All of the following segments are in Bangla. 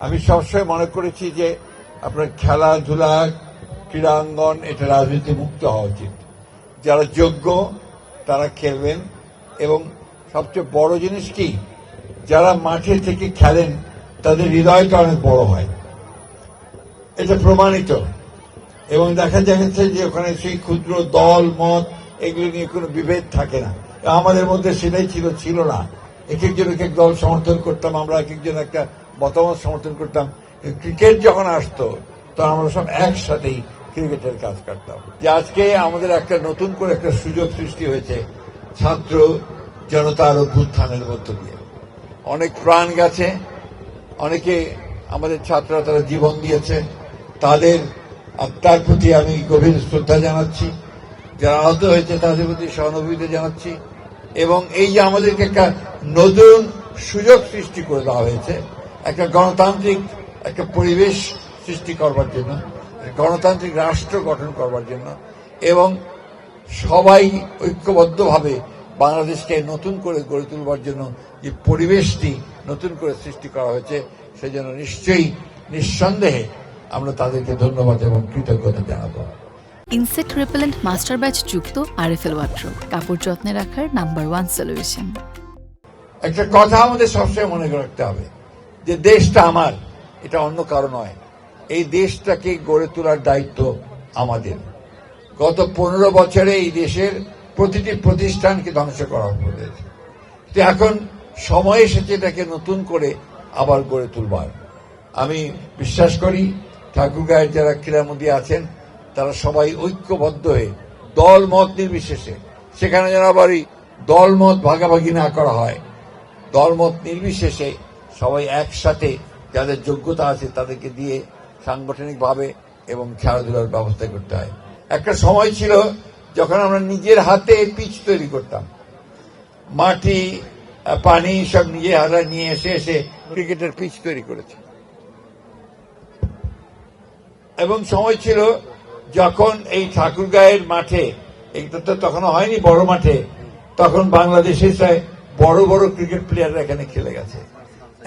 আমি সবসময় মনে করেছি যে আপনার খেলাধুলা ক্রীড়াঙ্গন এটা রাজনীতি মুক্ত হওয়া উচিত। যারা যোগ্য তারা খেলবেন এবং সবচেয়ে বড় জিনিস কি, যারা মাঠে থেকে খেলেন তাদের হৃদয়টা অনেক বড় হয়, এটা প্রমাণিত। এবং দেখা যাচ্ছে যে ওখানে সেই ক্ষুদ্র দল মত এগুলো নিয়ে কোনো বিভেদ থাকে না। আমাদের মধ্যে সেটাই ছিল না। এক একজন এক এক দল সমর্থন করতাম, আমরা এক একজন একটা মতামত সমর্থন করতাম। ক্রিকেট যখন আসতো তখন আমরা সব একসাথেই ক্রিকেটের কাজ করতাম। যে আজকে আমাদের একটা নতুন করে একটা সুযোগ সৃষ্টি হয়েছে ছাত্র জনতার অভ্যুত্থানের মধ্য দিয়ে। অনেক প্রাণ গেছে, অনেকে আমাদের ছাত্ররা তারা জীবন দিয়েছে, তাদের আত্মার প্রতি আমি গভীর শ্রদ্ধা জানাচ্ছি। যারা আহত হয়েছে তাদের প্রতি সহানুভূতি জানাচ্ছি। এবং এই যে আমাদেরকে একটা নতুন সুযোগ সৃষ্টি করে দেওয়া হয়েছে একটা গণতান্ত্রিক একটা পরিবেশ সৃষ্টি করবার জন্য, গণতান্ত্রিক রাষ্ট্র গঠন করবার জন্য, এবং সবাই ঐক্যবদ্ধভাবে বাংলাদেশকে নতুন করে গড়ে তুলবার জন্য যে পরিবেশটি নতুন করে সৃষ্টি করা হয়েছে, সেজন্য নিশ্চয়ই নিঃসন্দেহে আমরা তাদেরকে ধন্যবাদ এবং কৃতজ্ঞতা জানাবো। ইনসেক্ট রিপেলেন্ট মাস্টার ব্যাচ যুক্ত আরএফএল ওয়ার্ড্রোব, কাপড় যত্নে রাখার নাম্বার 1 সলিউশন। একটা কথা আমাদের সবসময় মনে রাখতে হবে যে দেশটা আমার, এটা অন্য কারো নয়। এই দেশটাকে গড়ে তোলার দায়িত্ব আমাদের। গত 15 বছরে এই দেশের প্রতিটি প্রতিষ্ঠানকে ধ্বংস করা হয়েছে। তো এখন সময় এসেছে এটাকে নতুন করে আবার গড়ে তুলবার। আমি বিশ্বাস করি ঠাকুরগাঁয়ের যারা ক্রীড়ামন্ত্রী আছেন তারা সবাই ঐক্যবদ্ধ হয়ে দল মত নির্বিশেষে, সেখানে যেন আবার দল মত ভাগাভাগি না করা হয়, দল মত নির্বিশেষে সবাই একসাথে যাদের যোগ্যতা আছে তাদেরকে দিয়ে সাংগঠনিকভাবে এবং খেলাধুলার ব্যবস্থা করতে হয়। একটা সময় ছিল যখন আমরা নিজের হাতে পিচ তৈরি করতাম, মাটি পানি সব নিজের হাতে নিয়ে এসে ক্রিকেটের পিচ তৈরি করেছে। এবং সময় ছিল যখন এই ঠাকুরগাঁয়ের মাঠে, এটা তো তখনও হয়নি বড় মাঠে, তখন বাংলাদেশের বড় বড় ক্রিকেট প্লেয়াররা এখানে খেলে গেছে।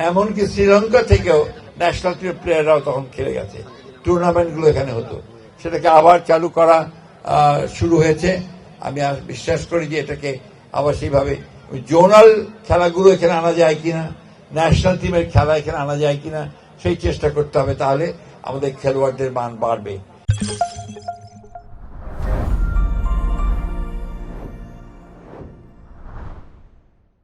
এমনকি শ্রীলঙ্কা থেকেও ন্যাশনাল ক্রিকেট প্লেয়াররাও তখন খেলে গেছে। টুর্নামেন্টগুলো এখানে হতো, সেটাকে আবার চালু করা শুরু হয়েছে। আমি বিশ্বাস করি যে এটাকে আবার সেইভাবে জোনাল খেলাগুলো এখানে আনা যায় কিনা, ন্যাশনাল টিমের খেলা এখানে আনা যায় কিনা সেই চেষ্টা করতে হবে, তাহলে আমাদের খেলোয়াড়দের মান বাড়বে।